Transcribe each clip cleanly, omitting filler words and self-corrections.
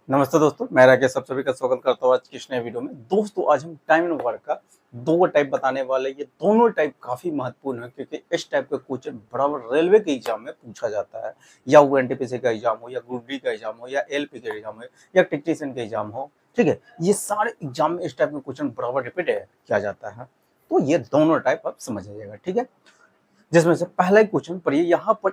नमस्ते दोस्तों, मैं राकेश आप सभी का स्वागत करता हूँ आज की इस नए वीडियो में। दोस्तों आज हम टाइम एंड वर्क का दो टाइप बताने वाले हैं। ये दोनों टाइप काफी महत्वपूर्ण है क्योंकि इस टाइप का क्वेश्चन बराबर रेलवे के एग्जाम में पूछा जाता है, या वो एनटीपीसी का एग्जाम हो, या ग्रुप डी का एग्जाम हो, या एलपी का एग्जाम हो, या टेक्नीशियन का एग्जाम हो। ठीक है, ये सारे एग्जाम में इस टाइप के क्वेश्चन बराबर रिपीट किया जाता है। तो ये दोनों टाइप आप समझ लीजिएगा, ठीक है। जिसमें से पहला क्वेश्चन पढ़िए, यहाँ पर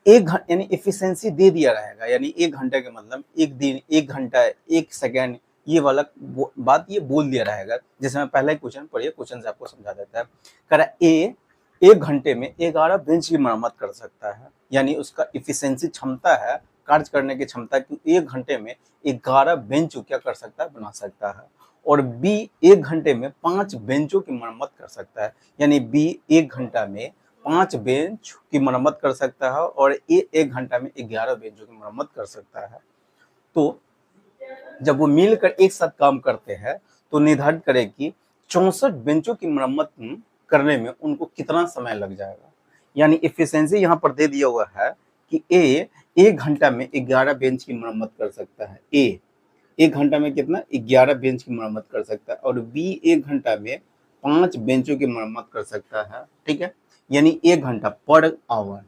एक घंटे यानी एफिशिएंसी दे दिया रहेगा, यानी एक घंटे का मतलब एक दिन, एक घंटा, एक सेकेंड, ये वाला बात ये बोल दिया रहेगा। जैसे मैं पहला क्वेश्चन पढ़िए, क्वेश्चन से आपको समझा देता है। कह रहा ए एक घंटे में 11 बेंच की मरम्मत कर सकता है, यानी उसका एफिशिएंसी क्षमता है, कार्य करने की क्षमता कि एक घंटे में 11 बेंच क्या कर सकता है, बना सकता है। और बी एक घंटे में 5 बेंचों की मरम्मत कर सकता है, यानी बी एक घंटा में 5 बेंच की मरम्मत कर सकता है और ये एक घंटा में 11 बेंचों की मरम्मत कर सकता है। तो जब वो मिलकर एक साथ काम करते हैं तो निर्धारित करें कि 64 बेंचों की मरम्मत करने में उनको कितना समय लग जाएगा। यानी एफिशिएंसी यहाँ पर दे दिया हुआ है कि ए एक घंटा में 11 बेंच की मरम्मत कर सकता है। ए एक घंटा में कितना 11 बेंच की मरम्मत कर सकता है, और बी एक घंटा में 5 बेंचों की मरम्मत कर सकता है। ठीक है, यानी एक घंटा पर आवर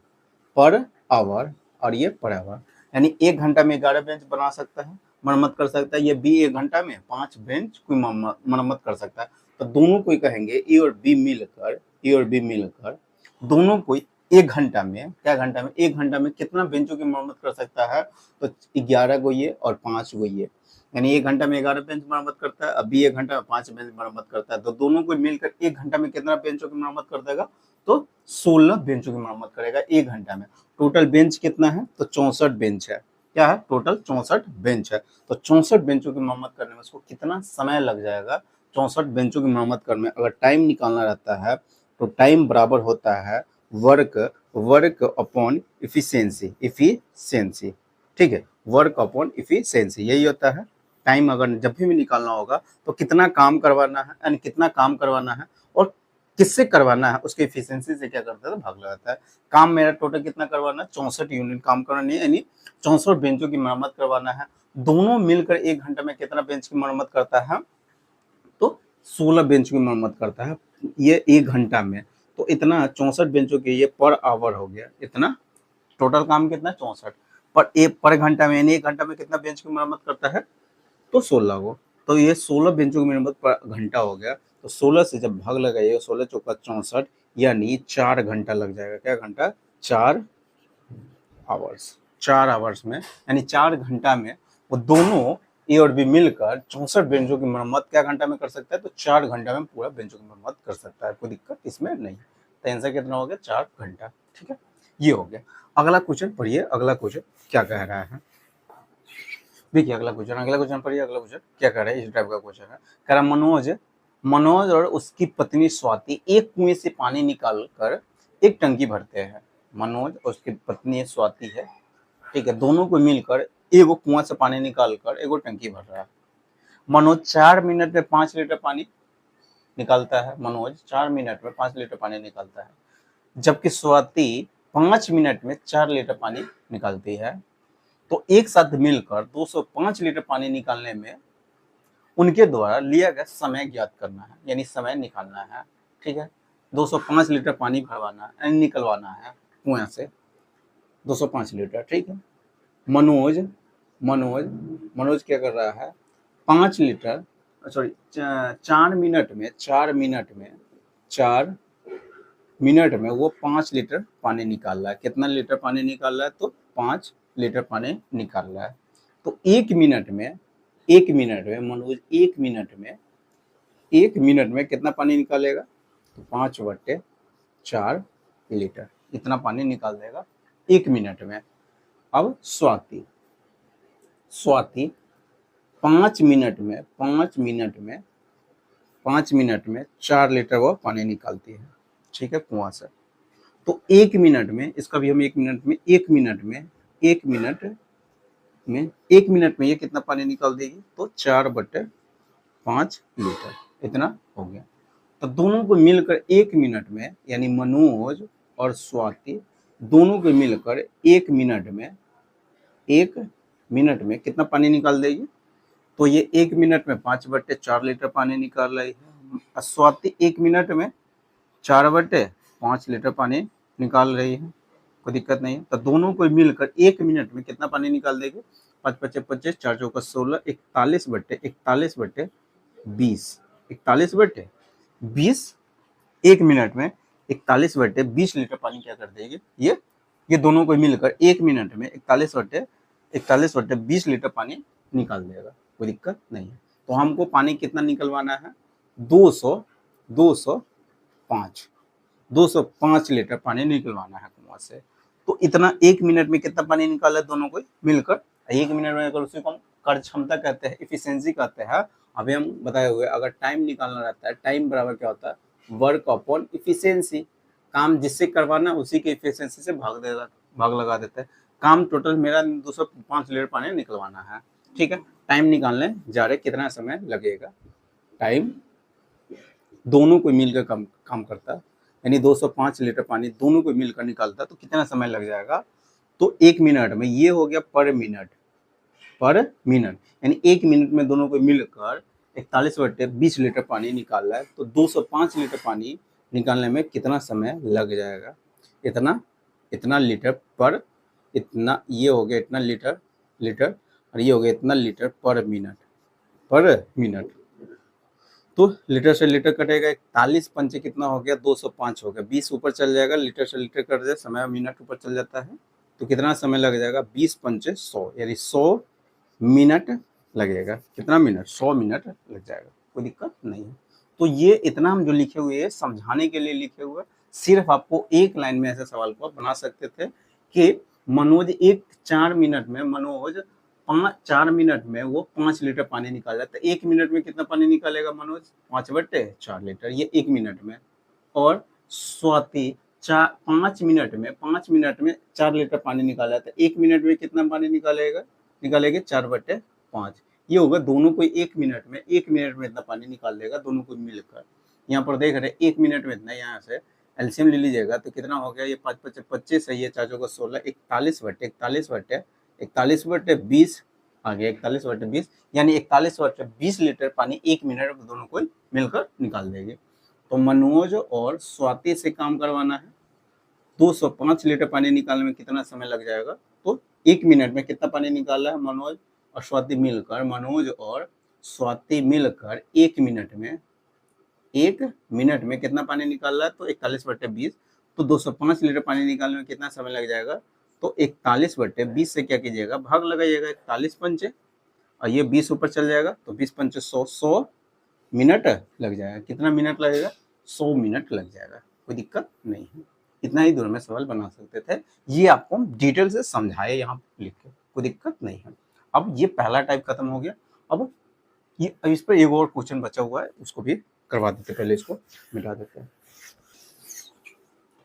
और ये पर आवर, यानी एक घंटा में 11 बेंच बना सकता है, मरम्मत कर सकता है। ये बी एक घंटा में 5 बेंच की मरम्मत कर सकता है। तो दोनों को कहेंगे ए और बी मिलकर दोनों को एक घंटा में, क्या घंटा में, एक घंटा में कितना बेंचों की मरम्मत कर सकता है। तो 11 को ये और 5 को ये, यानी एक घंटा में 11 बेंच मरम्मत करता है, अभी एक घंटा में 5 बेंच मरम्मत करता है। तो दोनों को मिलकर एक घंटा में कितना बेंचों की मरम्मत कर देगा, तो 16 बेंचों की मरम्मत करेगा एक घंटा में। टोटल बेंच कितना है, तो 64 बेंच है। क्या है, टोटल 64 बेंच है। तो 64 बेंचों की मरम्मत करने में उसको कितना समय लग जाएगा। 64 बेंचों की मरम्मत करने में अगर टाइम निकालना रहता है तो टाइम बराबर होता है वर्क अपॉन इफिशियंसी। ठीक है, वर्क अपॉन इफिशियंसी यही होता है। टाइम अगर जब भी निकालना होगा तो कितना काम करवाना है, यानी कितना काम करवाना है और किससे करवाना है, उसके एफिशिएंसी से क्या करता है, तो भाग लगाता है। काम मेरा टोटल कितना करवाना है, 64 यूनिट काम करवानी है, यानी 64 बेंचों की मरम्मत करवाना है। दोनों मिलकर एक घंटे में कितना बेंच की मरम्मत करता है, तो 16 बेंच की मरम्मत करता है ये एक घंटा में। तो इतना 64 बेंचों के ये पर आवर हो गया, इतना टोटल काम कितना 64 पर घंटा में, यानी एक घंटा में कितना बेंच की मरम्मत करता है, तो 16 को। तो ये 16 बेंचों की मरम्मत पर घंटा हो गया। तो 16 से जब भाग लगाइएगा, 16 चौका 64, यानी 4 घंटा लग जाएगा। क्या घंटा, 4 आवर्स में, यानी 4 घंटा में वो दोनों ए और बी मिलकर 64 बेंचों की मरम्मत क्या घंटा में कर सकता है, तो 4 घंटा में पूरा बेंचों की मरम्मत कर सकता है। कोई दिक्कत इसमें नहीं। तो आंसर कितना हो गया, 4 घंटा। ठीक है, ये हो गया। अगला क्वेश्चन पढ़िए, अगला क्वेश्चन क्या कह रहा है। देखिए अगला क्वेश्चन पढ़िए। अगला क्वेश्चन क्या कह रहा है, इस टाइप का क्वेश्चन है। कह रहा मनोज और उसकी पत्नी स्वाति एक कुएं से पानी निकाल कर एक टंकी भरते हैं। मनोज और उसकी पत्नी स्वाति है, ठीक है, दोनों को मिलकर एगो कुआं से पानी निकाल कर एगो टंकी भर रहा है। मनोज 4 मिनट में 5 लीटर पानी निकालता है। मनोज 4 मिनट में 5 लीटर पानी निकालता है, जबकि स्वाति 5 मिनट में 4 लीटर पानी निकालती है। तो एक साथ मिलकर 205 लीटर पानी निकालने में उनके द्वारा लिया गया समय ज्ञात करना है, यानी समय निकालना है। ठीक है, 205 लीटर पानी भरवाना है, निकलवाना है कुएं से 205 लीटर। ठीक है, मनोज मनोज मनोज क्या कर रहा है, 5 लीटर, सॉरी 4 मिनट में वो 5 लीटर पानी निकाल रहा है। कितना लीटर पानी निकाल रहा है, तो 5 लीटर पानी निकाल रहा है। तो एक मिनट में मनोज एक मिनट में कितना पानी निकालेगा, तो 5/4 लीटर इतना पानी निकाल देगा एक मिनट में। अब स्वाति 5 मिनट में 4 लीटर वो पानी निकालती है, ठीक है, कुआं से। तो एक मिनट में, इसका भी हम एक मिनट में ये कितना पानी निकाल देगी, तो 4/5 लीटर इतना हो गया। तो दोनों को मिलकर एक मिनट में, यानी मनोज और स्वाति दोनों को मिलकर एक मिनट में मिनट में कितना पानी निकाल देगी? तो ये 1 मिनट में 5/4 लीटर पानी निकाल रही है। स्वाति 1 मिनट में 4/5 लीटर पानी निकाल रही है, कोई दिक्कत नहीं है। तो दोनों को मिलकर 1 मिनट में कितना पानी निकाल देगी? 5 पच्चे 25, 4 चौका 16, 41/20, 41/20 1 मिनट में 41/20 लीटर पानी क्या कर देगी? ये दोनों को मिलकर 1 मिनट में 41/20 लीटर पानी निकाल देगा, कोई दिक्कत नहीं है। तो हमको पानी कितना निकलवाना है? 205 लीटर पानी निकलवाना है कुआं से। तो इतना 1 मिनट में कितना पानी निकाला दोनों को मिलकर? 1 मिनट में अगर उसी को हम कार्य क्षमता कहते हैं, इफिशियंसी कहते हैं। अभी हम बताए हुए अगर टाइम निकालना रहता है, टाइम बराबर क्या होता है? Work upon efficiency. काम जिससे करवाना उसी के इफिशियंसी से भाग लगा देते हैं। काम टोटल मेरा 205 लीटर पानी निकलवाना है, ठीक है। टाइम निकालने जा रहे, कितना समय लगेगा? टाइम दोनों को मिलकर काम करता है, यानी 205 लीटर पानी दोनों को मिलकर निकालता है, तो कितना समय लग जाएगा? तो 1 मिनट में, ये हो गया पर मिनट, यानी 1 मिनट में दोनों को मिलकर 41/20 लीटर पानी निकालना है। तो 205 लीटर पानी निकालने में कितना समय लग जाएगा? इतना लीटर पर इतना, ये हो गया इतना लीटर और ये हो गया इतना लीटर पर मिनट। तो लीटर से लीटर कटेगा, 41 पंचे कितना हो गया? 205 हो गया। 20 ऊपर चल जाएगा, लीटर से लीटर कट जाए, समय मिनट ऊपर चल जाता है, तो कितना समय लग जाएगा? 20 पंचे 100, यानी 100 मिनट लगेगा। कितना मिनट? 100 मिनट लग जाएगा, कोई दिक्कत नहीं है। तो ये इतना हम जो लिखे हुए हैं समझाने के लिए लिखे हुए, सिर्फ आपको एक लाइन में ऐसे सवाल को बना सकते थे कि मनोज 4 मिनट में मनोज 4 मिनट में वो 5 लीटर पानी निकाल जाता है। 1 मिनट में कितना पानी निकालेगा मनोज? 5/4 लीटर, ये 1 मिनट में। और स्वाति 5 मिनट में 4 लीटर पानी निकाला जाता है। 1 मिनट में कितना पानी निकालेगा? 4/5। ये होगा दोनों को 1 मिनट में इतना पानी निकाल देगा दोनों को मिलकर। यहाँ पर देख रहे 1 मिनट में इतना, यहाँ से एलसीएम ले लीजिएगा तो कितना हो गया? ये 5 पच्चे 25 है, ये 4 चौका 16, 41/20 आ गया, 41/20, यानी 41/20 लीटर पानी 1 मिनट में दोनों को मिलकर निकाल देंगे। तो मनोज और स्वाति से काम करवाना है, 205 लीटर पानी निकालने में कितना समय लग जाएगा? तो 1 मिनट में कितना पानी निकाला है मनोज और स्वाति मिलकर? मनोज और स्वाति मिलकर 1 मिनट में कितना पानी निकाल रहा है? तो 41/20। तो 205 लीटर पानी निकालने में कितना समय लग जाएगा? तो 41/20 से क्या कीजिएगा? भाग लगाइएगा, 41 पंचे, और ये 20 ऊपर चल जाएगा, तो 20 पंचे 100 मिनट लग जाएगा। कितना मिनट लगेगा? 100 मिनट लग जाएगा, कोई दिक्कत नहीं है। इतना ही दूर में सवाल बना सकते थे, ये आपको हम डिटेल से समझाए यहाँ लिख के, कोई दिक्कत नहीं है। अब ये पहला टाइप खत्म हो गया। अब इस पर एक और क्वेश्चन बचा हुआ है, उसको भी करवा देते, पहले इसको मिटा देते हैं।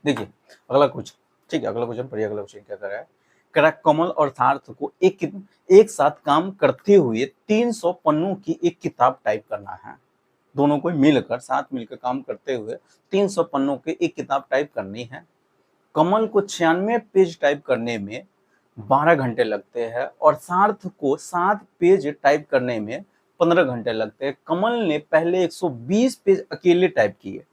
देखिए अगला क्वेश्चन, ठीक है, अगला क्वेश्चन पढ़िए। अगला क्वेश्चन क्या कर रहा है? कह रहा कमल और सार्थ को एक साथ काम करते हुए 300 पन्नों की एक किताब टाइप करना है। दोनों को मिलकर, साथ मिलकर काम करते हुए 300 पन्नों की एक किताब टाइप करनी है। कमल को 96 पेज टाइप करने में 12 घंटे लगते हैं और सार्थ को 7 पेज टाइप करने में 15 घंटे लगते हैं। कमल ने पहले 120 पेज अकेले टाइप किए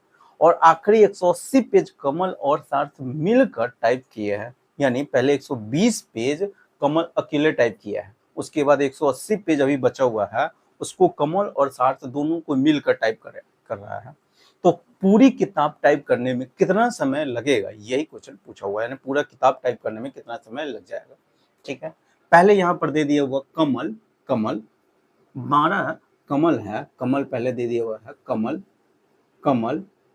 और आखिरी 180 पेज कमल और सार्थ मिलकर टाइप किए हैं। यानी पहले 120 पेज कमल अकेले टाइप किया है, उसके बाद 180 पेज अभी बचा हुआ है, उसको कमल और सार्थ दोनों को मिलकर टाइप कर रहा है। तो पूरी किताब टाइप करने में कितना समय लगेगा, यही क्वेश्चन पूछा हुआ है। यानी पूरा किताब टाइप करने में कितना समय लग जाएगा, ठीक है। पहले यहाँ पर दे दिया हुआ कमल 12 कमल है, कमल पहले दे दिया हुआ है, कमल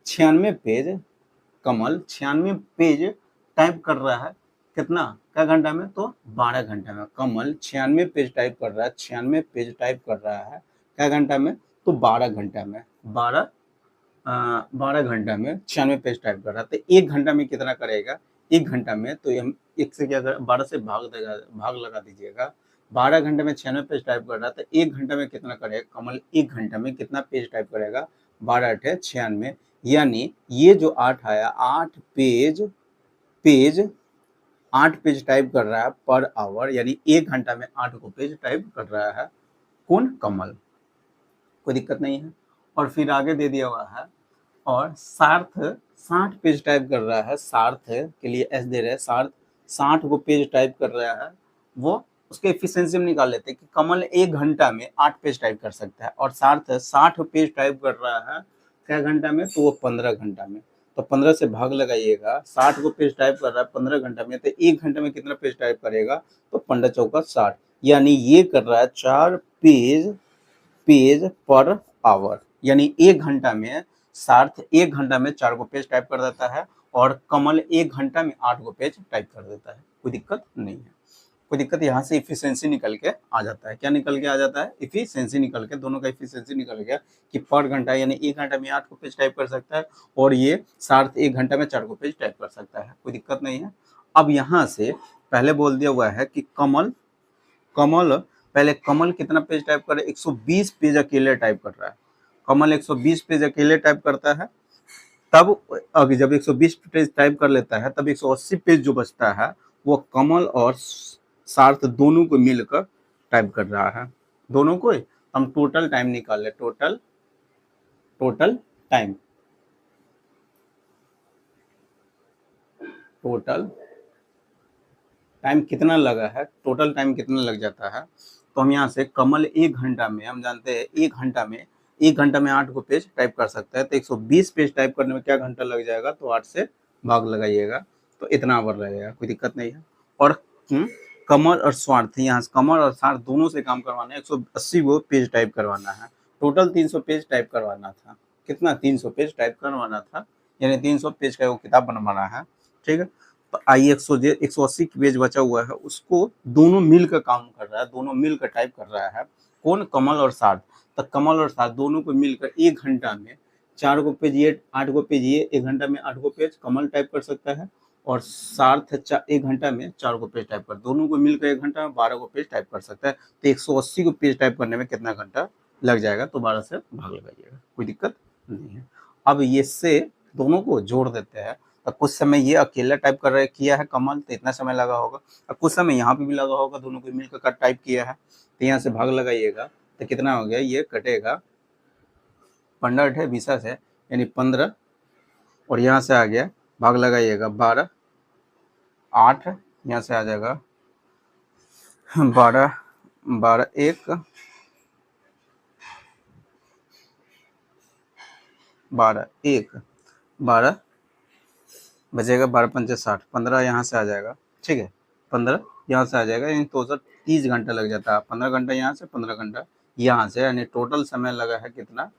96 पेज टाइप कर रहा है। कितना, क्या घंटा में? तो 12 घंटा में। कमल 96 पेज टाइप कर रहा है, 96 पेज टाइप कर रहा है, क्या घंटा में? तो 12 घंटा में। 12 घंटा में 96 पेज टाइप कर रहा है। तो 1 घंटा में कितना करेगा? 1 घंटा में तो हम 1 से क्या कर, 12 से भाग लगा दीजिएगा। 12 घंटे में 96 पेज टाइप कर रहा था, 1 घंटा में कितना करेगा कमल? 1 घंटा में कितना पेज टाइप करेगा? 12 8 96, यानी ये जो 8 आया, 8 पेज 8 पेज टाइप कर रहा है पर आवर, यानी 1 घंटा में 8 को पेज टाइप कर रहा है। कौन? कमल। कोई दिक्कत नहीं है। और फिर आगे दे दिया हुआ है, और सार्थ 60 पेज टाइप कर रहा है। सार्थ के लिए एस दे रहे हैं। सार्थ 60 को पेज टाइप कर रहा है। वो उसके एफिशिएंसी में निकाल लेते हैं कि कमल 1 घंटा में 8 पेज टाइप कर सकता है, और सार्थ 60 पेज टाइप कर रहा है क्या घंटा में? तो वो 15 घंटा में। तो 15 से भाग लगाइएगा। 60 को पेज टाइप कर रहा है 15 घंटा में, तो 1 घंटे में कितना पेज टाइप करेगा? तो 15 चौका 60, यानी ये कर रहा है 4 पेज पर आवर, यानी 1 घंटा में सार्थ 1 घंटा में 4 को पेज टाइप कर देता है, और कमल 1 घंटा में 8 को पेज टाइप कर देता है। कोई दिक्कत नहीं है। कोई दिक्कत, यहाँ से इफिशियंसी निकल के आ जाता है। क्या निकल के आ जाता है? इफिशियंसी निकल के, दोनों का इफिशियंसी निकल गया कि पर घंटा, यानी 1 घंटा में 8 को पेज टाइप कर सकता है, और ये सार्थ 1 घंटा में 4 को पेज टाइप कर सकता है। कोई दिक्कत नहीं है। अब यहाँ से पहले बोल दिया हुआ है कि कमल पहले कमल कितना पेज टाइप करे? 120 पेज अकेले टाइप कर रहा है। कमल 120 पेज अकेले टाइप करता है। तब अगर जब 120 पेज टाइप कर लेता है, तब 180 पेज जो बचता है वो कमल और सार्थ दोनों को मिलकर टाइप कर रहा है। दोनों को हम टोटल टाइम निकाल ले। टोटल टाइम कितना लगा है? टोटल टाइम कितना लग जाता है? तो हम यहाँ से कमल 1 घंटा में, हम जानते हैं 1 घंटा में 8 को पेज टाइप कर सकता है, तो 120 पेज टाइप करने में क्या घंटा लग जाएगा? तो 8 से भाग लगाइएगा, तो इतना आवर लगेगा। कोई दिक्कत नहीं है। और कमल और स्वार्थ, यहाँ से कमल और स्वार्थ दोनों से काम करवाना है। 180 वो पेज टाइप करवाना है। टोटल 300 पेज टाइप करवाना था। कितना? 300 पेज टाइप करवाना था, यानी 300 पेज का वो किताब बनवाना है। ठीक है। तो आई 180 पेज बचा हुआ है, उसको दोनों मिलकर काम कर रहा है, दोनों मिलकर टाइप कर रहा है। कौन? कमल और सार्थ। तो कमल और सार्थ दोनों को मिलकर 1 घंटा में 4 को पेज ये, 8 को पेज ये, 1 घंटा में 8 को पेज कमल टाइप कर सकता है, और सार्थ 1 घंटा में 4 को पेज टाइप कर, दोनों को मिलकर 1 घंटा में 12 को पेज टाइप कर सकता है। तो 180 को पेज टाइप करने में कितना घंटा लग जाएगा? तो 12 से भाग लगाइएगा। कोई दिक्कत नहीं है। अब ये से दोनों को जोड़ देते हैं। तो कुछ समय ये अकेला टाइप कर रहा है, किया है कमल, तो इतना समय लगा होगा, और कुछ समय यहाँ पे भी लगा होगा, दोनों को मिलकर टाइप किया है। तो यहाँ से भाग लगाइएगा, तो कितना हो गया? ये कटेगा 15 है 20 है, यानी 15, और यहाँ से आ गया, भाग लगाइएगा 12, 8 यहाँ से आ जाएगा 12, 12 1, 12 1, 12 बचेगा, 12 पंचे 60, 15 यहाँ से आ जाएगा। ठीक है, 15 यहाँ से आ जाएगा, यानी तो 30 घंटा लग जाता है। 15 घंटा यहाँ से, 15 घंटा यहाँ से, यानी टोटल समय लगा है कितना?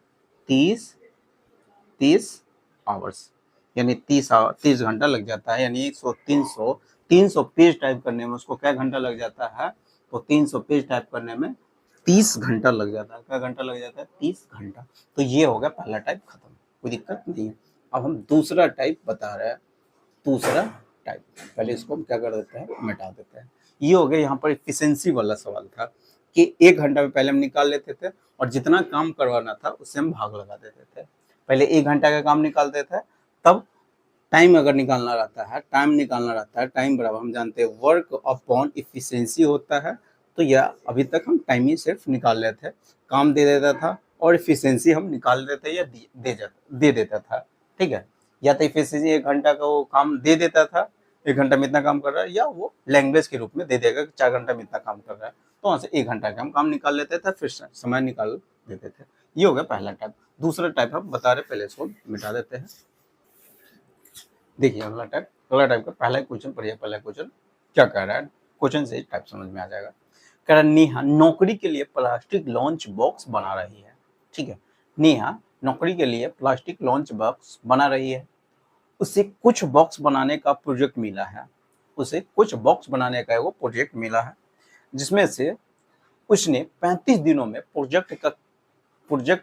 30 आवर्स, यानी 30 घंटा लग जाता है। यानी 300 पेज टाइप करने में उसको क्या घंटा लग जाता है? तो 300 पेज टाइप करने में 30 घंटा लग जाता है। क्या घंटा लग जाता है? 30 घंटा। तो ये हो गया पहला टाइप खत्म, कोई दिक्कत नहीं है। अब हम दूसरा टाइप बता रहे हैं। दूसरा टाइप, पहले इसको हम क्या कर देते हैं? मिटा देते हैं। ये हो गया यहाँ पर एफिशिएंसी वाला सवाल था कि 1 घंटा में पहले हम निकाल लेते थे, और जितना काम करवाना था उससे हम भाग लगा देते थे। पहले 1 घंटा का काम निकालते थे, तब टाइम अगर निकालना रहता है, टाइम बराबर हम जानते हैं वर्क अपॉन इफिशियंसी होता है। तो यह अभी तक हम टाइम ही सिर्फ निकाल लेते थे, काम दे देता था, और इफिशियंसी हम निकाल देते या दे देता था। ठीक है, या तो इफिशियंसी 1 घंटा का वो काम दे देता था, 1 घंटा में इतना काम कर रहा है, या वो लैंग्वेज के रूप में दे देगा कि 4 घंटा में इतना काम कर रहा है, तो वहाँ से 1 घंटा का हम काम निकाल लेते थे, फिर समय निकाल देते थे। ये हो गया पहला टाइप। दूसरा टाइप हम बता रहे, पहले इसको मिटा देते हैं। देखिए अगला टाइप का पहला क्वेश्चन पढ़िए। पहला क्वेश्चन क्या कह रहा है? क्वेश्चन से टाइप समझ में आ जाएगा। कह रहा है नेहा नौकरी के लिए प्लास्टिक लंच बॉक्स बना रही है। ठीक है, नेहा नौकरी के लिए प्लास्टिक लंच बॉक्स बना रही है। उसे कुछ बॉक्स बनाने का प्रोजेक्ट मिला है। जिसमें से उसने 35 दिनों में प्रोजेक्ट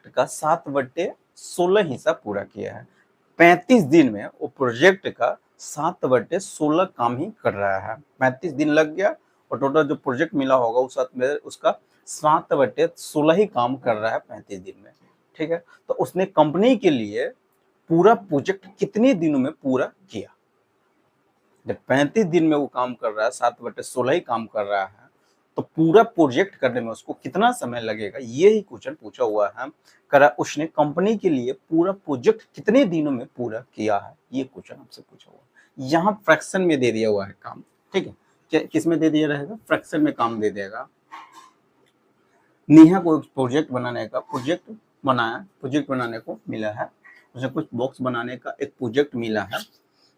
का 7/16 हिस्सा पूरा किया है। 35 दिन में वो प्रोजेक्ट का 7/16 काम ही कर रहा है। 35 दिन लग गया, और टोटल जो प्रोजेक्ट मिला होगा उसका 7/16 ही काम कर रहा है 35 दिन में। ठीक है, तो उसने कंपनी के लिए पूरा प्रोजेक्ट कितने दिनों में पूरा किया? जब 35 दिन में वो काम कर रहा है, 7/16 ही काम कर रहा है, तो पूरा प्रोजेक्ट करने में उसको कितना समय लगेगा, ये ही क्वेश्चन पूछा हुआ है। करा उसने कंपनी के लिए पूरा प्रोजेक्ट कितने दिनों में पूरा किया है, ये क्वेश्चन आपसे पूछा हुआ है। यहाँ फ्रैक्शन में दे दिया हुआ है काम, ठीक है, किस में दे दिया रहेगा, फ्रैक्शन में काम दे देगा। नेहा को प्रोजेक्ट बनाने का प्रोजेक्ट बनाने को मिला है, उसे कुछ बॉक्स बनाने का एक प्रोजेक्ट मिला है,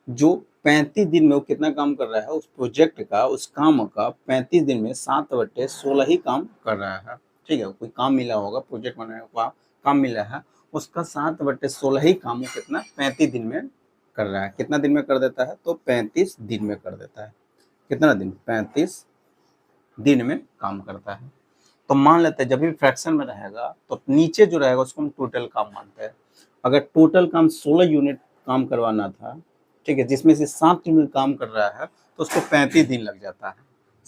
जो 35 दिन में वो कितना काम कर रहा है, उस प्रोजेक्ट का, उस काम का 35 दिन में 7/16 ही काम कर रहा है। ठीक है, कोई काम मिला होगा, प्रोजेक्ट बनाने का काम मिला है, उसका 7/16 ही काम वो कितना 35 दिन में कर रहा है। कितना दिन में कर देता है, तो 35 दिन में कर देता है। कितना दिन, 35 दिन में काम करता है। तो मान लेते हैं जब भी फ्रैक्शन में रहेगा तो नीचे जो रहेगा उसको हम टोटल काम मानते हैं। अगर टोटल काम 16 यूनिट काम करवाना था, ठीक है, जिसमें से 7 यूनिट काम कर रहा है, तो उसको 35 दिन लग जाता है।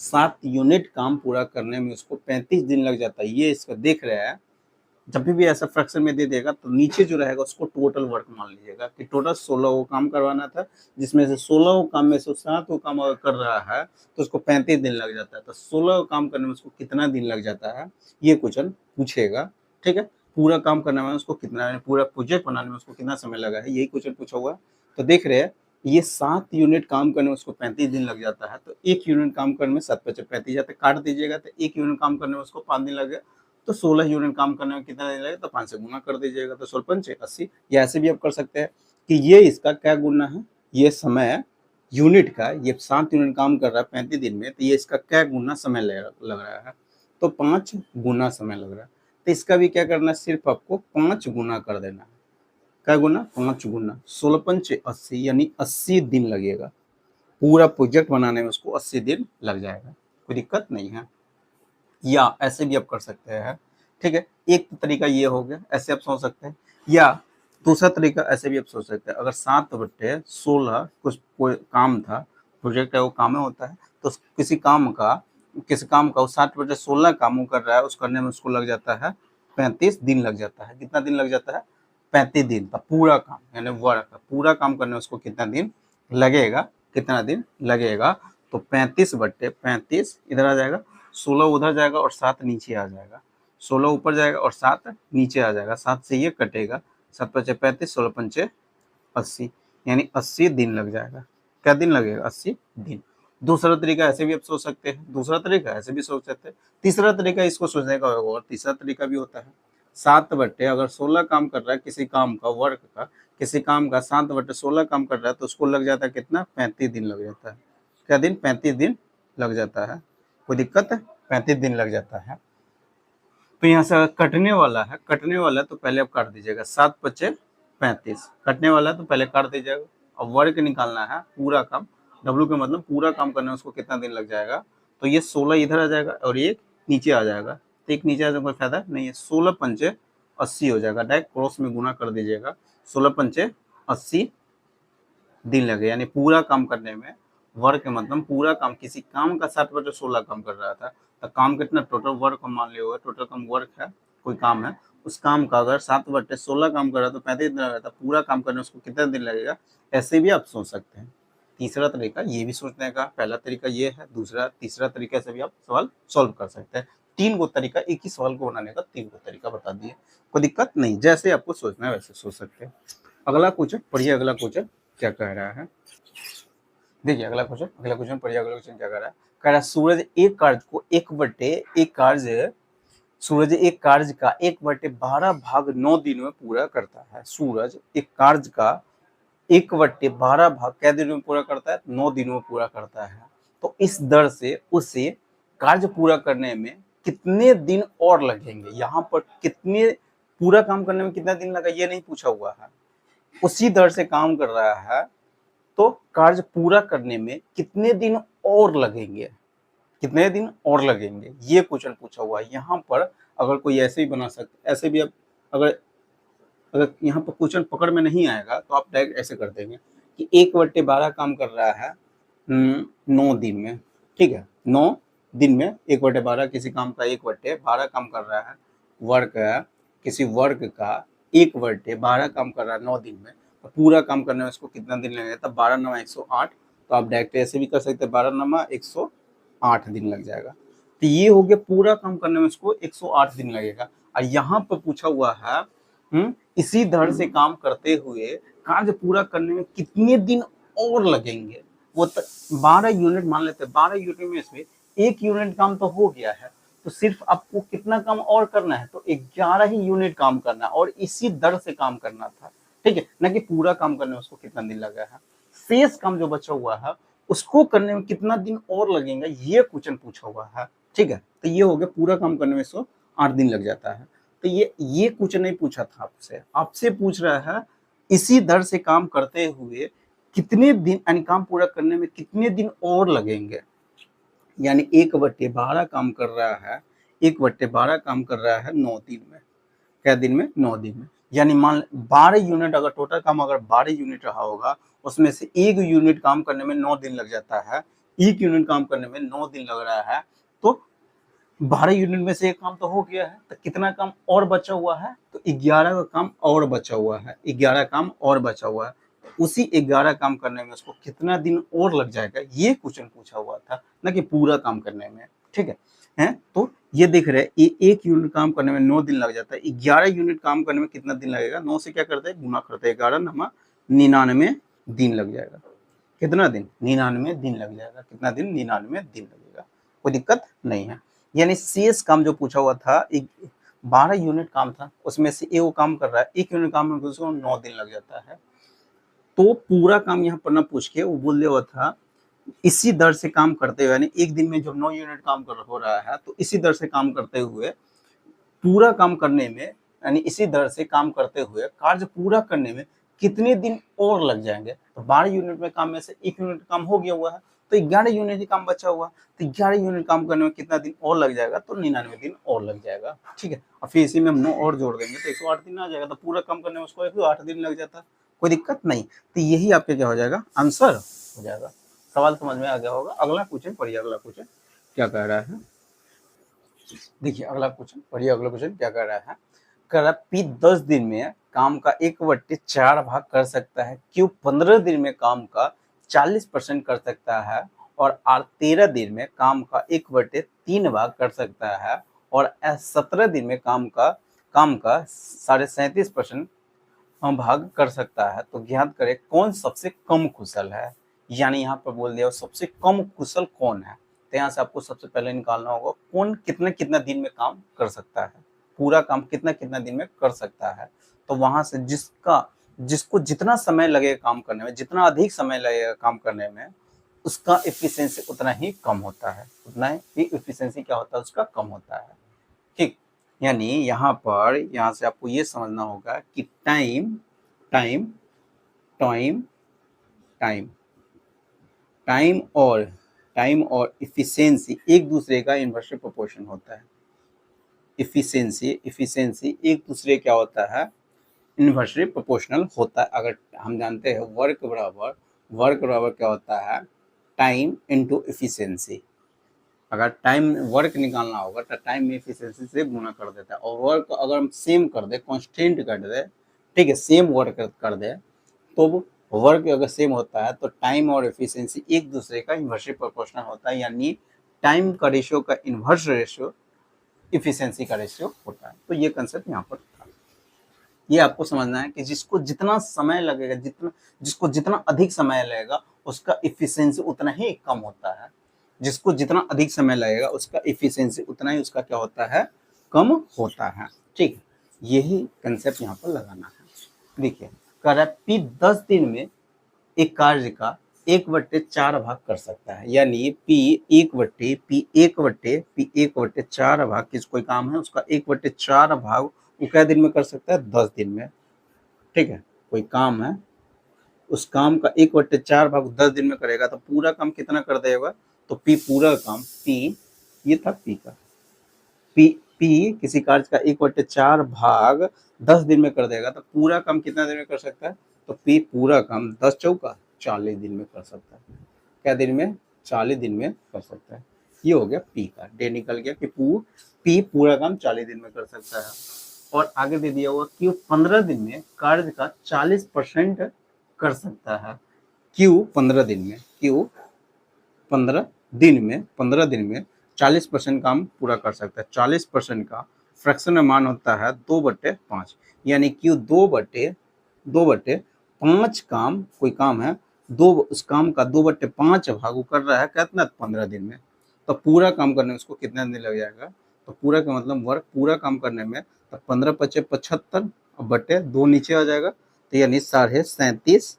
7 यूनिट काम पूरा करने में उसको 35 दिन लग जाता है। ये इसका देख रहे हैं, जब भी ऐसा फ्रैक्शन में दे देगा तो नीचे जो रहेगा उसको टोटल वर्क मान लीजिएगा कि टोटल 16 वो काम करवाना था, जिसमें से 16 वो काम में से 7 वो काम अगर कर रहा है तो उसको 35 दिन लग जाता है। तो 16 काम करने में उसको कितना दिन लग जाता है, ये क्वेश्चन पूछेगा। ठीक है, पूरा काम करने में उसको कितना, पूरा प्रोजेक्ट बनाने में उसको कितना समय लगा है, यही क्वेश्चन पूछा हुआ है। तो देख रहे हैं, ये 7 यूनिट काम करने में उसको 35 दिन लग जाता है, तो 1 यूनिट काम करने में 7/35 जाते, काट दीजिएगा तो 1 यूनिट काम करने में उसको 5 दिन लगे, तो 16 यूनिट काम करने में कितना दिन लगेगा, तो 5 से गुना कर दीजिएगा, तो 16×5 = 80। या ऐसे भी आप कर सकते हैं कि ये इसका क्या गुना है, ये समय यूनिट का, ये 7 यूनिट काम कर रहा है 35 दिन में, तो ये इसका क्या गुना समय लग रहा है, तो 5 गुना समय लग रहा है। तो इसका भी क्या करना है, सिर्फ आपको 5 गुना कर देना है। क्या गुना, 5 गुना, 16×5 = 80, यानी 80 दिन लगेगा। पूरा प्रोजेक्ट बनाने में उसको 80 दिन लग जाएगा, कोई दिक्कत नहीं है। या ऐसे भी आप कर सकते हैं। ठीक है, एक तरीका ये हो गया, ऐसे आप सोच सकते हैं। या दूसरा तरीका ऐसे भी आप सोच सकते हैं, अगर 7/16 कुछ कोई काम था, प्रोजेक्ट है वो काम में होता है, तो किसी काम का वो 7/16 काम कर रहा है, उस करने में उसको लग जाता है 35 दिन लग जाता है। कितना दिन लग जाता है, 35 दिन का पूरा काम, यानी वर्क पूरा काम करने में उसको कितना दिन लगेगा, तो 35/35 इधर आ जाएगा, 16 उधर जाएगा और 7 नीचे आ जाएगा, 16 ऊपर जाएगा और 7 नीचे आ जाएगा, 7 से ये कटेगा, 7×5 = 35, 16×5 = 80, यानी 80 दिन लग जाएगा। क्या दिन लगेगा, 80 दिन। दूसरा तरीका ऐसे भी आप सोच सकते हैं, तीसरा तरीका इसको सोचने का होगा, और तीसरा तरीका भी होता है, 7/16 काम कर रहा है किसी काम का, वर्क का, किसी काम का 7/16 काम कर रहा है, तो उसको लग जाता है कितना, 35 दिन लग जाता है। क्या दिन, 35 दिन लग जाता है, कोई दिक्कत है, 35 दिन लग जाता है। तो यहाँ से कटने वाला है तो पहले आप काट दीजिएगा, 7×5 कटने वाला है तो पहले काट दीजिएगा। अब वर्क निकालना है, पूरा काम, W का मतलब पूरा काम करने में उसको कितना दिन लग जाएगा, तो ये 16 इधर आ जाएगा और एक नीचे आ जाएगा, तो एक नीचे आ जाएगा, कोई फायदा नहीं है, 16×5 = 80 हो जाएगा, डायरेक्ट क्रॉस में गुना कर दीजिएगा, 16×5 = 80 दिन लगे, यानी पूरा काम करने में। वर्क मतलब पूरा काम, किसी काम का 7/16 काम कर रहा था, तो काम कितना, टोटल वर्क मान लिया हुआ, टोटल काम वर्क है, कोई काम है, उस काम का अगर 7/16 काम कर रहा है तो 35 दिन लगता है, पूरा काम करने में उसको कितना दिन लगेगा, ऐसे भी आप सोच सकते हैं। तीसरा तरीका ये भी सोचने का, पहला तरीका ये है, तीसरा तरीका से भी आप सवाल सॉल्व कर सकते हैं। 3 गो तरीका, एक ही सवाल को बनाने का 3 गो तरीका बता दिए, कोई दिक्कत नहीं, जैसे आपको सोचना है वैसे सोच सकते हैं। अगला क्वेश्चन पढ़िए, अगला क्वेश्चन क्या कह रहा है, देखिए अगला क्वेश्चन पढ़िए, अगला क्वेश्चन क्या कह रहा है, कह रहा है सूरज एक कार्य को 1/12 भाग 9 दिनों में पूरा करता है। सूरज एक कार्य का 1/12 भाग क्या दिनों में पूरा करता है, 9 दिनों में पूरा करता है। तो इस दर से उसे कार्य पूरा करने में कितने दिन और लगेंगे, यहाँ पर कितने, पूरा काम करने में कितना दिन लगा ये नहीं पूछा हुआ है, उसी दर से काम कर रहा है, तो कार्य पूरा करने में कितने दिन और लगेंगे, ये क्वेश्चन पूछा हुआ है। यहाँ पर अगर कोई ऐसे ही बना सकते, ऐसे भी आप अगर यहाँ पर क्वेश्चन पकड़ में नहीं आएगा तो आप डायरेक्ट ऐसे कर देंगे कि 1/12 काम कर रहा है 9 दिन में, ठीक है, 9 दिन में 1/12, किसी काम का 1/12 काम कर रहा है, वर्क है, किसी वर्क का 1/12 काम कर रहा है 9 दिन में, तो पूरा काम करने में उसको कितना दिन लगेगा, तब 12×9 = 108, तो आप डायरेक्ट ऐसे भी कर सकते हैं, 12 नमा 108 दिन लग जाएगा। तो ये हो गया पूरा काम करने में इसको 108 दिन लगेगा। और यहाँ पर पूछा हुआ है इसी दर से काम करते हुए कार्य पूरा करने में कितने दिन और लगेंगे। वो 12 यूनिट मान लेते हैं, 12 यूनिट में इसमें 1 यूनिट काम तो हो गया है, तो सिर्फ आपको कितना काम और करना है, तो 11 ही यूनिट काम करना है और इसी दर से काम करना था, ठीक है, ना कि पूरा काम करने में उसको कितना दिन लगा है। शेष काम जो बचा हुआ है उसको करने में कितना दिन और लगेगा, ये क्वेश्चन पूछा हुआ है, ठीक है। तो ये हो गया पूरा काम करने में 108 दिन लग जाता है। तो ये क्वेश्चन नहीं पूछा था आपसे, आपसे पूछ रहा है इसी दर से काम करते हुए कितने दिन, यानी काम पूरा करने में कितने दिन और लगेंगे। यानी 1/12 काम कर रहा है, 1/12 काम कर रहा है 9 दिन में। क्या दिन में? 9 दिन में। यानी मान 12 यूनिट, अगर टोटल काम अगर 12 यूनिट रहा होगा, उसमें से 1 यूनिट काम करने में 9 दिन लग जाता है, 1 यूनिट काम करने में 9 दिन लग रहा है, तो 12 यूनिट में से एक काम तो हो गया है, तो कितना काम और बचा हुआ है, तो 11 का काम और बचा हुआ है, 11 काम और बचा हुआ है। उसी 11 काम करने में उसको कितना दिन और लग जाएगा, ये क्वेश्चन पूछा हुआ था, ना कि पूरा काम करने में, ठीक है। तो ये देख रहे हैं, एक यूनिट काम करने में 9 दिन लग जाता है, 11 यूनिट काम करने में कितना दिन लगेगा, 9 से क्या करते हैं गुना करते हैं, 11 नमा 99 दिन लग जाएगा। कितना दिन? 99 दिन लग जाएगा। कितना दिन? 99 दिन लगेगा। कोई दिक्कत नहीं है। यानी शेष काम जो पूछा हुआ था, 12 यूनिट काम था, उसमें से एक काम कर रहा है, 1 यूनिट काम में उसको 9 दिन लग जाता है। तो पूरा काम यहाँ पर ना पूछ के वो बोल दिया हुआ था इसी दर से काम करते हुए, यानी एक दिन में जब 9 यूनिट काम हो रहा है, तो इसी दर से काम करते हुए पूरा काम करने में, यानी इसी दर से काम करते हुए कार्य पूरा करने में कितने दिन और लग जाएंगे। तो 12 यूनिट में काम में से 1 यूनिट काम हो गया हुआ है, तो 11 यूनिट ही काम बचा हुआ, तो 11 यूनिट काम करने में कितना दिन और लग जाएगा, तो 99 दिन और लग जाएगा, ठीक है। और फिर इसी में हम 9 और जोड़ देंगे तो 108 दिन आ जाएगा, तो पूरा काम करने में उसको 108 दिन लग जाता, कोई दिक्कत नहीं। तो यही आपके क्या हो जाएगा, आंसर हो जाएगा। सवाल समझ में आ गया होगा। अगला क्वेश्चन पढ़िए, अगला क्वेश्चन क्या कह रहा है, देखिए अगला क्वेश्चन पढ़िए। अगला क्वेश्चन क्या कह रहा है, कह रहा पी 10 दिन में काम का 1/4 भाग कर सकता है, क्यू 15 दिन में काम का 40% कर सकता है, और आर 13 दिन में काम का 1/3 भाग कर सकता है, और एस 17 दिन में काम का 37.5% भाग कर सकता है। तो ज्ञात करें कौन सबसे कम कुशल है। यानी यहाँ पर बोल दिया सबसे कम कुशल कौन है। तो यहाँ से आपको सबसे पहले निकालना होगा कौन कितना कितना दिन में काम कर सकता है, पूरा काम कितना कितना दिन में कर सकता है। तो वहां से जिसको जितना समय लगेगा काम करने में, जितना अधिक समय लगेगा काम करने में, उसका एफिशिएंसी उतना ही कम होता है, उतना ही एफिशिएंसी क्या होता है उसका कम होता है, ठीक। यानी यहाँ से आपको ये समझना होगा कि time time time time time और इफिशिएंसी एक दूसरे का इन्वर्सली प्रोपोर्शन होता है। इफिशिएंसी एक दूसरे क्या होता है, इन्वर्सली प्रोपोर्शनल होता है। अगर हम जानते हैं वर्क बराबर क्या होता है, टाइम इनटू इफिशिएंसी। अगर टाइम वर्क निकालना होगा तो टाइम में इफिशिएंसी से गुना कर देता है, और वर्क अगर हम सेम कर दे, कांस्टेंट कर दे, ठीक है, सेम वर्क कर दे, तो वर्क अगर सेम होता है तो टाइम और एफिशिएंसी एक दूसरे का इन्वर्सली प्रोपोर्शनल होता है। यानी टाइम का रेशियो का इन्वर्स रेशियो एफिशिएंसी का रेशियो होता है। तो ये कंसेप्ट यहाँ पर था। ये आपको समझना है कि जिसको जितना समय लगेगा, जिसको जितना अधिक समय लगेगा उसका एफिशिएंसी उतना ही कम होता है। जिसको जितना अधिक समय लगेगा उसका एफिशिएंसी उतना ही उसका क्या होता है, कम होता है, ठीक। यही कंसेप्ट यहाँ पर लगाना है। देखिए कह रहा है पी 10 दिन में एक कार्य का 1/4 भाग कर सकता है। यानी पी 1/4 भाग किस कोई काम है उसका 1/4 भाग वो क्या दिन में कर सकता है, 10 दिन में, ठीक है। कोई काम है उस काम का 1/4 भाग 10 दिन में करेगा तो पूरा काम कितना कर देगा, तो पी पूरा काम, पी ये था पी का, पी किसी कार्य का 1/4 भाग 10 दिन में कर देगा तो पूरा काम कितना दिन में कर सकता है, तो पी पूरा काम 10 चौका 40 दिन में कर सकता है। क्या दिन में, 40 दिन में कर सकता है। ये हो गया पी का, डे निकल गया कि पी पूरा काम 40 दिन में कर सकता है। और आगे दे दिया हुआ कि 15 दिन में कार्य का 40% कर सकता है। क्यू 15 दिन में, क्यू 15 दिन में 40% काम पूरा कर सकता है। 40% का फ्रैक्शन में मान होता है 2/5, यानी क्यू 2/5 काम, कोई काम है, उस काम का 2/5 भाग वो कर रहा है कितना, 15 दिन में। तो पूरा काम करने में उसको कितना दिन लग जाएगा, तो पूरा का मतलब वर्क पूरा काम करने में, तो 15×5 = 75 और बटे 2 नीचे आ जाएगा, तो यानी 37.5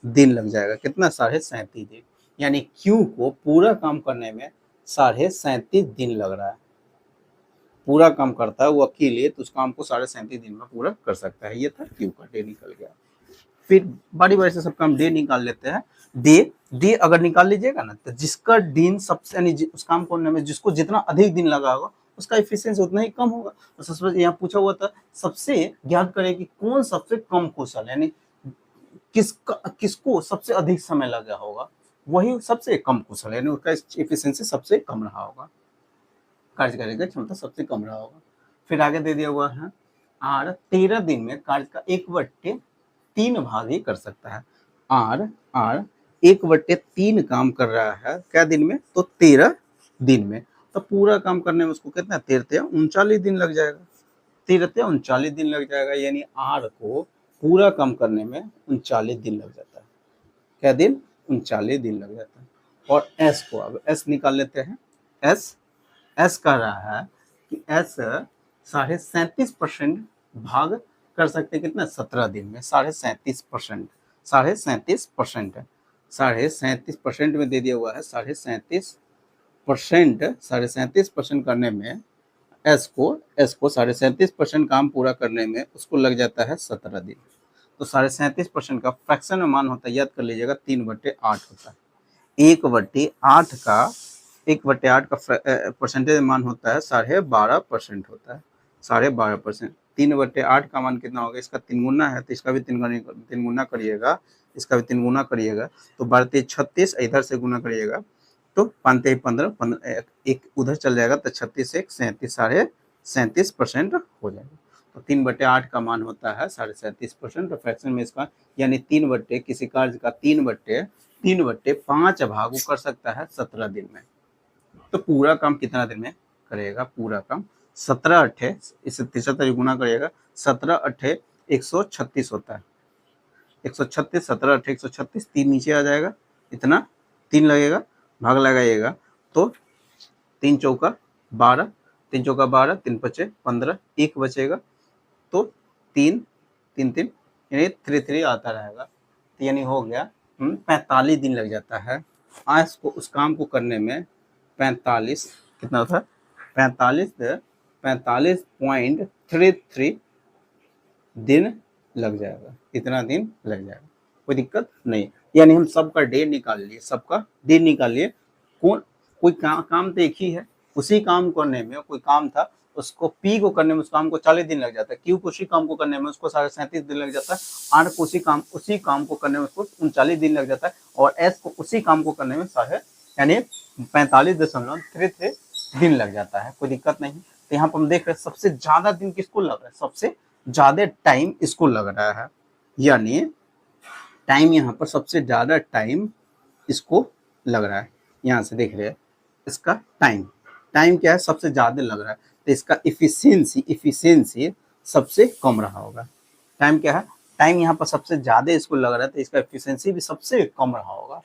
दिन लग जाएगा। कितना, 37.5 दिन। यानी क्यू को पूरा काम करने में 37.5 दिन लग रहा है। पूरा काम करता है वो अकेले, तो उस काम को 37.5 दिन में पूरा कर सकता है। ये था क्यू का, डे निकल गया। फिर बारी बारी से सब काम डे निकाल लेते हैं। डे अगर निकाल लीजिएगा ना, तो जिसका दिन सबसे, यानी उस काम करने में जिसको जितना अधिक दिन लगा होगा उसका एफिशिएंसी उतना ही कम होगा। तो सबसे यहाँ पूछा हुआ था, सबसे ज्ञात करें कि कौन सबसे कम कुशल, यानी किसको सबसे अधिक समय लगा होगा, वही सबसे कम कुशल, यानी उसका एफिशिएंसी सबसे कम रहा होगा, कार्य करने की क्षमता सबसे कम रहा होगा। फिर आगे दे दिया हुआ है, आर 13 दिन में कार्य का 1/3 भाग ही कर सकता है। आर 1/3 काम कर रहा है क्या दिन में, तो 13 दिन में। तो पूरा काम करने में उसको कितना, 13-39 दिन लग जाएगा। 13-39 दिन लग जाएगा, यानी आर को पूरा काम करने में 39 दिन लग जाता है। क्या दिन, 39 दिन लग जाता है। और एस को, अब एस निकाल लेते हैं। एस कह रहा है कि एस 37.5% भाग कर सकते हैं कितना, 17 दिन में। 37.5%, 37.5% में दे दिया हुआ है। 37.5% करने में एस को 37.5% काम पूरा करने में उसको लग जाता है 17 दिन। तो 37.5% का फ्रैक्शन में मान होता है, याद कर लीजिएगा, 3/8 होता है। 1/8 का परसेंटेज मान होता है 12.5% होता है। 12.5%। 3/8 का मान कितना होगा, इसका 3 गुना है, तो इसका भी 3 गुना करिएगा, इसका भी 3 गुना करिएगा, तो 12×3 = 36, इधर से गुना करिएगा तो 5×3 = 15, एक उधर चल जाएगा, तो 36×1 = 37, 37.5% हो जाएगा। तो 3/8 का मान होता है 37.5%। फ्रैक्शन में इसका, यानी 3/, किसी कार्य का 3/5 भाग वो कर सकता है 17 दिन में। तो पूरा काम कितना दिन में करेगा, पूरा काम 17×8, इसे 73 गुना करिएगा, 17×8 136 होता है। 136, 17×8 136, 3 नीचे आ जाएगा, इतना 3 लगेगा, भाग लगाइएगा, तो 3×4 = 12, 3×4 = 12, 3×5 = 15, 1 बचेगा, तो 3 3 3 यानी 3 आता रहेगा। तो यानी हो गया 45 दिन लग जाता है आज को उस काम को करने में। 45 कितना होता है, 45.33 दिन लग जाएगा। इतना दिन लग जाएगा, कोई दिक्कत नहीं। यानी हम सबका डे निकाल लिए, सबका डे निकाल लिए। कोई काम तो एक ही है, उसी काम करने में, कोई काम था उसको पी को करने में उस काम को 40 दिन लग जाता है, क्यू को उसी काम को करने में उसको 37.5 दिन लग जाता है, आर को उसी काम को करने में उसको 39 दिन लग जाता है, और एस को उसी काम को करने में यानी 45.33 दिन लग जाता है। कोई दिक्कत नहीं। तो यहाँ पर हम देख रहे हैं सबसे ज्यादा दिन किसको लग रहा है, सबसे ज्यादा टाइम इसको लग रहा है, यानी टाइम यहाँ पर सबसे ज्यादा टाइम इसको लग रहा है। यहाँ से देख रहे हैं इसका टाइम क्या है, सबसे ज्यादा लग रहा है, तो इसका इफिशियंसी सबसे कम रहा होगा। टाइम क्या है, टाइम यहाँ पर सबसे ज्यादा इसको लग रहा है, तो इसका एफिशिएंसी भी सबसे कम रहा होगा।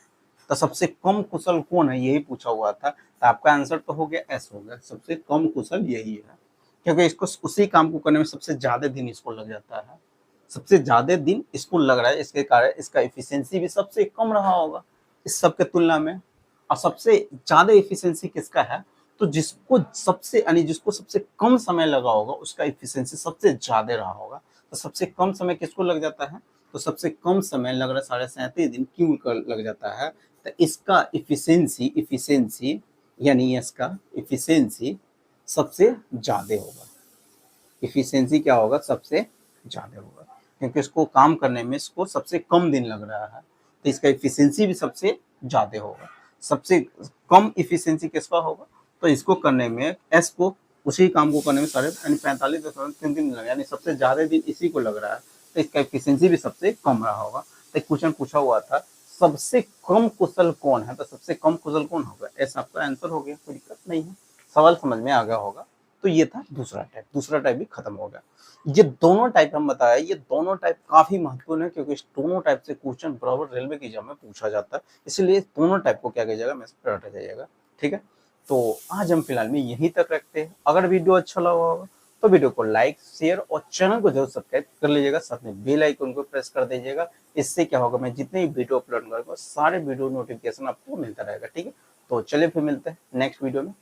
तो सबसे कम कुशल कौन है, यही पूछा हुआ था, तो आपका आंसर तो हो गया एस हो गया, सबसे कम कुशल यही है, क्योंकि इसको उसी काम को करने में सबसे ज्यादा दिन इसको लग जाता है, सबसे ज्यादा दिन इसको लग रहा है, इसके कारण इसका एफिशिएंसी भी सबसे कम रहा होगा इस सब के तुलना में। और सबसे ज्यादा एफिशिएंसी किसका है, तो जिसको सबसे कम समय लगा होगा उसका एफिशिएंसी सबसे ज्यादा रहा होगा। तो सबसे कम समय किसको लग जाता है, तो सबसे कम समय लग रहा है 37.5 दिन क्यों लग जाता है, तो इसका इफिशिएंसी यानी इसका इफिशिएंसी सबसे ज्यादा होगा। इफिशिएंसी क्या होगा, सबसे ज्यादा होगा, क्योंकि इसको काम करने में इसको सबसे कम दिन लग रहा है, तो इसका इफिशिएंसी भी सबसे ज्यादा होगा। सबसे कम इफिशिएंसी किसका होगा, तो इसको करने में एस को उसी काम को करने में 45.3 दिन लगा, यानी सबसे ज्यादा दिन इसी को लग रहा है, तो इसका एफिशिएंसी भी सबसे कम रहा होगा। तो एक क्वेश्चन पूछा हुआ था सबसे कम कुशल कौन है, तो सबसे कम कुशल कौन होगा, ऐसा आपका आंसर हो गया, कोई दिक्कत नहीं है, सवाल समझ में आ गया होगा। तो ये था दूसरा टाइप भी खत्म हो गया। ये दोनों टाइप हम बताया, ये दोनों टाइप काफी महत्वपूर्ण है क्योंकि इस दोनों टाइप से क्वेश्चन बराबर रेलवे की एग्जाम में पूछा जाता है, इसलिए दोनों टाइप को क्या कीजिएगा, मैसेज पर रटा जाइएगा। ठीक है, तो आज हम फिलहाल में यहीं तक रखते हैं। अगर वीडियो अच्छा लगा होगा तो वीडियो को लाइक शेयर और चैनल को जरूर सब्सक्राइब कर लीजिएगा, साथ में बेल आइकन को प्रेस कर दीजिएगा। इससे क्या होगा, मैं जितने भी वीडियो अपलोड करूंगा सारे वीडियो नोटिफिकेशन आपको मिलता रहेगा। ठीक है, तो चलिए फिर मिलते हैं नेक्स्ट वीडियो में।